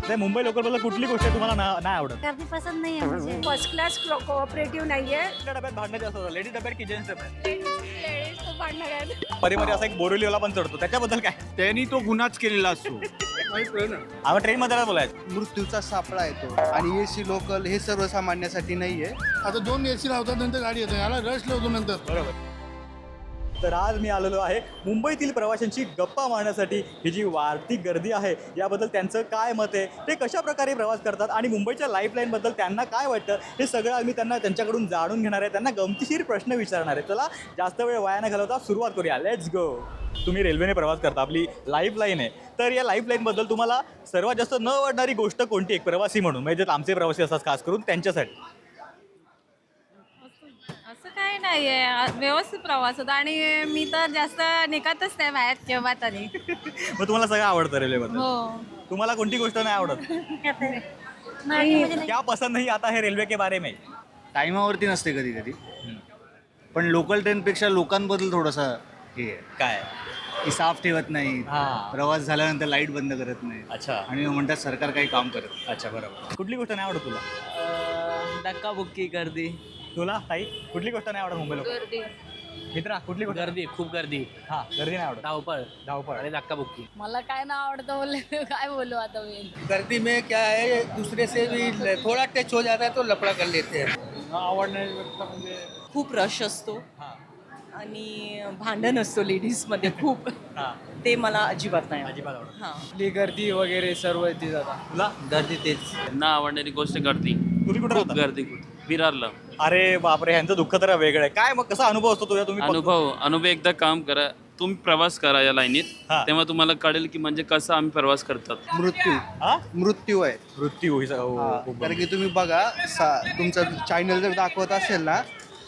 ते मुंबई लोकलबद्दल कुठली गोष्ट तुम्हाला नाही आवडत? गर्दी पसंत नाही आहे मुझे. फर्स्ट क्लास कोऑपरेटिव्ह नाहीये. कुठल्या डब्यात भांडणं जास्त होतात, लेडीज डब्यात की जेंट्स डब्यात? लेडीज खूप भांडणार आहेत. मध्ये असा एक बोरिवलीवाला पण चढतो, त्याच्याबद्दल काय? त्यांनी तो गुन्हाच केलेला असतो. आम्हाला ट्रेन मध्ये बोलायचं. मृत्यूचा सापळा येतो आणि एसी लोकल हे सर्वसामान्यासाठी नाहीये. आता 2 एसी लावतात नंतर गाडी येते, याला रश लावतो नंतर. बरोबर. तर आज मी आलेलो आहे मुंबईतील प्रवाशांची गप्पा मारण्यासाठी. ही जी वाढती गर्दी आहे याबद्दल त्यांचं काय मत आहे, ते कशा प्रकारे प्रवास करतात आणि मुंबईच्या लाईफलाईनबद्दल त्यांना काय वाटतं, हे सगळं आम्ही त्यांच्याकडून जाणून घेणार आहे. त्यांना गमतीशीर प्रश्न विचारणार आहे. चला जास्त वेळ वाया न घालवता सुरुवात करूया. Let's go. तुम्ही रेल्वेने प्रवास करता, आपली लाईफलाईन आहे, तर या लाईफलाईनबद्दल तुम्हाला सर्वात जास्त न आवडणारी गोष्ट कोणती, एक प्रवासी म्हणून, म्हणजे जे आमचे प्रवासी असतात खास करून त्यांच्यासाठी? असं काही नाही आहे, व्यवस्थित प्रवास होता आणि मी तर जास्त निघतच नाही बाहेर केव्हा तरी. मग तुम्हाला सगळं आवडतं रेल्वेबद्दल? हो. तुम्हाला कोणती गोष्ट नाही आवडत? नाही क्या पसंद नहीं आता है रेल्वे के बारे में? टायमावरती नसते कधी कधी, पण लोकल ट्रेनपेक्षा लोकांबद्दल थोडासा हे आहे काय? की साफ ठेवत नाही, हां. प्रवास झाल्यानंतर लाईट बंद करत नाही अच्छा आणि म्हणतात सरकार काही काम करत नाही. अच्छा, बरोबर. कुठली गोष्ट नाही आवडत तुला? धक्काबुक्की गर्दी. तुला ताई कुठली गोष्ट नाही आवडत मुंबई लोक? गर्दी. मित्रा कुठली गोष्ट? गर्दी, खूप गर्दी, हां, गर्दी नाही आवडत. धावपळ धावपळ. आणि धक्काबुक्की. मला काय ना आवडतं बोलले काय बोलू आता मी. गर्दी में क्या है, दूसरे से भी थोड़ा टच हो जाता है तो लफड़ा कर लेते हैं. खूप रश असतो हां आणि भांडण असतो लेडीजमध्ये खूप. हां, ते मला अजिबात नाही आवडत. अजिबात आवडत. हां. गर्दी वगैरे सर्व ती जातात. तुला? गर्दी तेच ना आवडणारी गोष्ट गर्दी. तुम्ही कुठे खूप राहता? गर्दी विरारला. अरे बापरे, ह्यांचं दुःख तर वेगळं आहे. काय मग कसा अनुभव असतो तुझ्या? तुम्ही अनुभव एकदा काम करा, तुम्ही प्रवास करा या लाईनीत, हा. तेव्हा तुम्हाला कळेल की म्हणजे कसं आम्ही प्रवास करतात. मृत्यू हां, मृत्यू आहे. मृत्यू कारण की तुम्ही बघा, तुमचा चॅनल जर दाखवत असेल ना,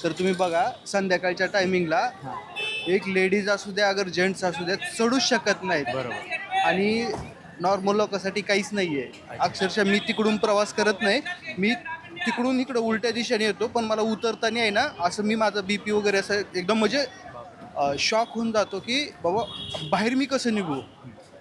तर तुम्ही बघा संध्याकाळच्या टायमिंगला एक लेडीज असू द्या अगर जेंट्स असू द्या चढूच शकत नाहीत. बरोबर. आणि नॉर्मल लोकांसाठी काहीच नाही आहे. अक्षरशः मी तिकडून प्रवास करत नाही, मी तिकडून इकडं उलट्या दिशेने येतो, पण मला उतरताना आहे ना असं मी माझं BP वगैरे असं एकदम म्हणजे शॉक होऊन जातो की बाबा बाहेर मी कसं निघू,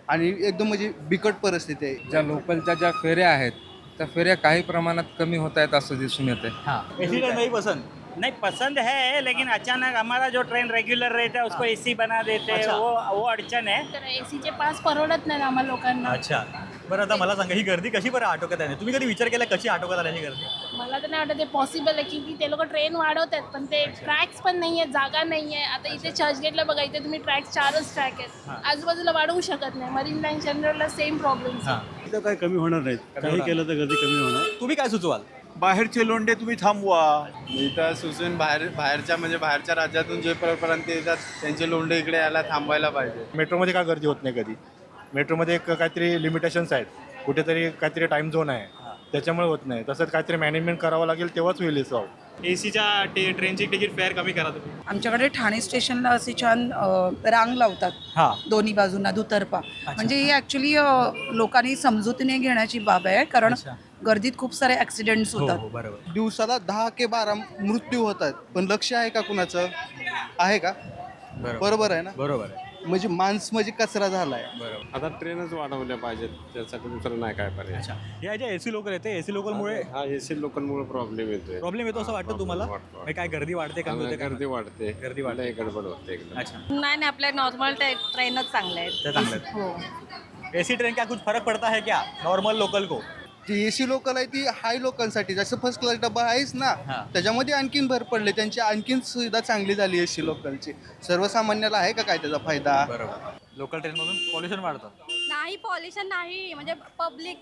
आणि एकदम म्हणजे बिकट परिस्थिती आहे. ज्या लोकलच्या ज्या फेऱ्या आहेत त्या फेऱ्या काही प्रमाणात कमी होत आहेत असं दिसून येते. हां, एसी नाही पसंद? नहीं पसंद है, लेकिन अचानक हमारा जो ट्रेन रेगुलर रहता है उसको एसी बना देते हैं. अच्छा. वो अडचण है. तर एसीचे पास परवडत नाही आम्हाला लोकांना. अच्छा, बरं आता मला सांगा, ही गर्दी कशी बरं आटोक्यात आहे? तुम्ही कधी विचार केला कशी आटोक्यात आल्याची गर्दी? मला तर नाही वाटत ते पॉसिबल आहे, की ते लोक ट्रेन वाढवतात पण ते ट्रॅक्स पण नाही आहे, जागा नाही आहे. आता इथे चर्चगेटला बघा, इथे तुम्ही ट्रॅक्स 4च ट्रॅक आहेत, आजूबाजूला वाढवू शकत नाही. मरीन लाईन जनरलला सेम प्रॉब्लेम. हां, इथं काही कमी होणार नाहीत, काही केलं तर गर्दी कमी होणार. तुम्ही काय सुचवाल? बाहेरचे लोंढे तुम्ही थांबवा. इथं सुचून बाहेरच्या राज्यातून जे पर्यंत येतात त्यांचे लोंढे इकडे यायला थांबायला पाहिजे. मेट्रोमध्ये का गर्दी होत नाही कधी? मेट्रोमध्ये एक काहीतरी लिमिटेशन्स आहेत, कुठेतरी काहीतरी टाईम झोन आहे, त्याच्यामुळे होत नाही. तसंच काहीतरी मॅनेजमेंट करावं लागेल तेव्हाच होईल सॉल्व. एसीच्या ट्रेनची तिकीट फेअर कमी करा तुम्ही. आमच्याकडे ठाणे स्टेशनला असे छान रांग लावतात हां, दोन्ही बाजूंना दुतर्फा. म्हणजे ही ॲक्च्युली लोकांनी समजुतीने घेण्याची बाब आहे, कारण अच्छा. गर्दीत खूप सारे ॲक्सिडेंट्स हो होतात. हो, बरोबर. दिवसाला 10 ते 12 मृत्यू होतात, पण लक्ष आहे का कुणाचं? आहे का? बरोबर आहे ना? बरोबर आहे, म्हणजे माणूस म्हणजे कचरा झालाय. बरोबर. आता ट्रेनच वाढवल्या पाहिजेत, त्यासाठी दुसरं नाही काय पर्याय. अच्छा, या ज्या एसी लोकल येते, एसी लोकलमुळे हा एसी लोकांमुळे प्रॉब्लेम येतोय. प्रॉब्लेम येतो असं वाटतं तुम्हाला? वाटतो. म्हणजे काय गर्दी वाढते, कमी होते, गर्दी वाढते, गर्दी वाढते. लय गडबड होते एकदम. अच्छा, नाही नाही, आपल्या नॉर्मल ट्रेनच चांगल्या आहेत. ते चांगलं आहे. हो. एसी ट्रेन क्या कुछ फर्क पड़ता है क्या नॉर्मल लोकल को? जी एसी लोकल आहे ती हाय लोकांसाठी, जसं फर्स्ट क्लास डबा आहेच ना, हां. त्याच्यामध्ये आणखीन भर पडले, त्यांची आणखीन सुविधा चांगली झाली एसी लोकलची. सर्वसामान्याला आहे का काय त्याचा फायदा? बरोबर. लोकल ट्रेनमधून पॉल्युशन वाढतं. नाही पॉल्युशन नाही, म्हणजे पब्लिक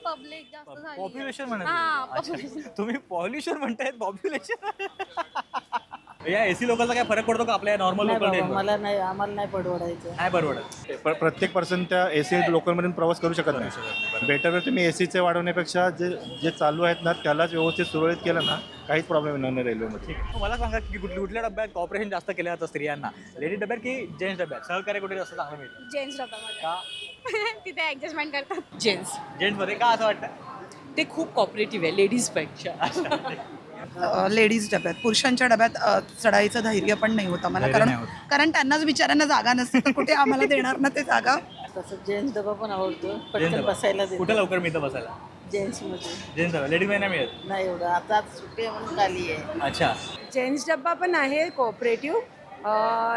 जास्त झाली. पॉप्युलेशन हां, म्हणत population. तुम्ही पॉल्युशन म्हणतायत, पॉप्युलेशन. या एसी लोकलचा काय फरक पडतो का आपल्या नॉर्मल लोकल ट्रेन? नाही, आम्हाला नाही परवडायचं. नाही परवडत. प्रत्येक पर्सन त्या एसी लोकलमधून प्रवास करू शकत नाही. बेटर तुम्ही एसीचे वाढवण्यापेक्षा जे चालू आहेत ना त्यालाच व्यवस्थित सुरळीत केलं ना, काहीच प्रॉब्लेम येणार नाही रेल्वेमध्ये. मला सांगा की कुठल्या डब्यात कॉपरेशन जास्त केलं जातं स्त्रियांना, लेडीज डब्यात की जेंट्स डब्यात? सहकार्य कुठे जास्त चांगलं मिळतं? जेंट्स डब्यामध्ये का? तिथे ऍडजस्टमेंट करतात. जेंट्स जेंट्समध्ये का असं वाटतं? ते खूप कॉपरेटिव्ह आहे लेडीजपेक्षा. लेडीज डब्यात, पुरुषांच्या डब्यात चढायचं धैर्य पण नाही होत आम्हाला, धैर्य कारण नाही होत. कारण त्यांनाच बिचाऱ्यांना जागा नसते, तर कुठे आम्हाला देणार ना ते जागा. तसं जेंट्स डबा पण आवडतो जेंट्स पटकन डबा. बसायला कुठं लवकर मिळतं बसायला जेंट्समध्ये जेंट्स डबा लेडीज नाही मिळत नाही एवढं आता सुट्टी आहे म्हणून आली आहे. अच्छा जेंट्स डब्बा पण आहे कोऑपरेटिव्ह.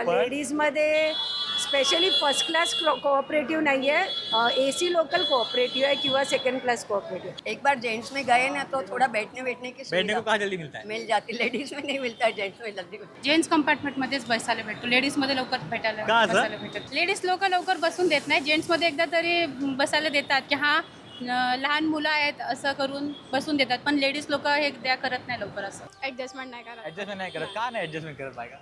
लेडीजमध्ये स्पेशली फर्स्ट क्लास कोऑपरेटिव्ह नाही आहे. AC लोकल कोऑपरेटिव्ह है किंवा सेकंड क्लास कोऑपरेटिव्ह. एक बार जेंट्स में गए ना तो थोड़ा बैठने बैठने की बैठने को सुविधा कहाँ जल्दी मिलता है मिल जाती, लेडीज में नहीं मिलता है, जेंट्स में जल्दी मिलता जेंट्स कंपार्टमेंटमध्येच बसायला भेटतो, लेडीजमध्ये लवकर का असं? बसायला भेटत. लेडीज लोक लवकर बसून देत नाही, जेंट्समध्ये एकदा तरी बसायला देतात की हा लहान मुलं आहेत असं करून बसून देतात, पण लेडीज लोक हे त्या करत नाही लवकर असं. ऍडजस्टमेंट नाही करत. ऍडजस्टमेंट नाही करत का नाही ऍडजस्टमेंट करत बायका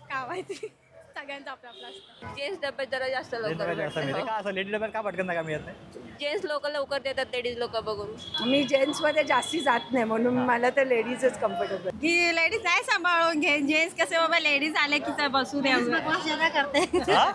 काय माहिती, सगळ्यांचं आपलं आपलं असतं. जेंट्स डब्यात जरा जास्त लवकर जास्त मिळते का असं लेडीज डब्यात का पटकन का मिळत नाही जेंट्स लोक लवकर देतात, लेडीज लोक बघून. मी जेंट्समध्ये जास्ती जात नाही म्हणून मला तर लेडीजच कम्फर्टेबल. की लेडीज आहे सांभाळून घे, जेंट्स कसे बाबा लेडीज आले की चल बसू द्या. बकवास ज्यादा करते, हा?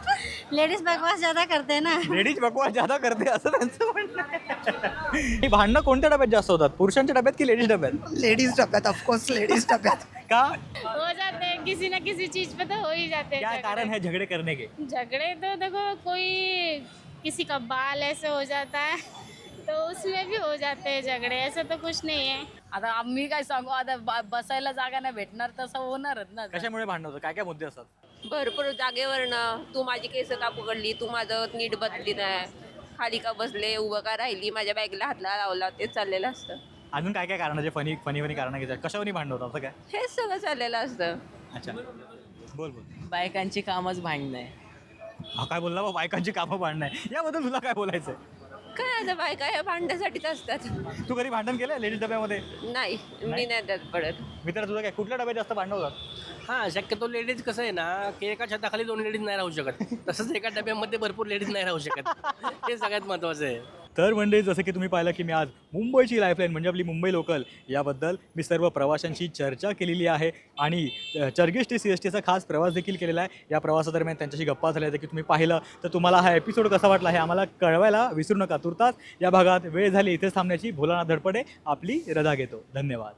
लेडीज बकवास ज्यादा करते ना. लेडीज बकवास जादा करते असं त्यांचं म्हणणं आहे. ही भांडणं कोणत्या डब्यात जास्त होतात पुरुषांच्या डब्यात की लेडीज डब्यात लेडीज डब्यात ऑफकोर्स लेडीज डब्यात. का हो जाते हैं, किसी ना किसी चीज पे तो हो ही जाते क्या हैं कारण है झगड़े करने के झगड़े. तो देखो कोई किसी का बाल ऐसे हो जाता है तो उसमें भी हो जाते हैं झगड़े, ऐसा तो कुछ नहीं है. आता आम्ही काय सांगू, आता बसायला जागा नाही भेटणार तसं होणारच ना. कशामुळे भांडण होतं काय काय मुद्दे असतात भरपूर जागेवरनं तू माझी केस का पकडली, तू माझं नीट बदली नाही, खाली का बसले, उभं का राहिली, माझ्या बॅगला हातला लावला, तेच चाललेलं असतं. अजून काय काय कारण जे फनी कारण घेतात कशावर भांडण होतं असं काय हेच सगळं चाललेलं असतं. अच्छा बोल बायकांची कामच भांडणं आहे. हा काय बोलला बा बायकांची कामं भांडणं आहे याबद्दल तुला काय बोलायचं काय आता बायका ह्या भांडण्यासाठीच असतात. तू कधी भांडण केलं लेडीज डब्यामध्ये नाही, मी नाही त्यात पडत. मित्र तुझं काय कुठल्या डब्यात जास्त भांडण होतात हां, शक्यतो लेडीज कसं आहे ना की एका छताखाली 2 लेडीज नाही राहू शकत, तसंच एका डब्यामध्ये भरपूर लेडीज नाही राहू शकत. हे सगळ्यात महत्त्वाचं आहे. तर म्हणजे जसं की तुम्ही पाहिलं की मी आज मुंबईची लाईफलाईन म्हणजे आपली मुंबई लोकल याबद्दल मी सर्व प्रवाशांशी चर्चा केलेली आहे आणि चर्गेश ते CSTचा खास प्रवास देखील केलेला आहे. या प्रवासादरम्यान त्यांच्याशी गप्पा झाल्या की तुम्ही पाहिलं तर तुम्हाला हा एपिसोड कसा वाटला हे आम्हाला कळवायला विसरू नका. तुर्तास या भागात वेळ झाली इथेच थांबण्याची. भोलानाथ धडपडे आपली रजा घेतो. धन्यवाद.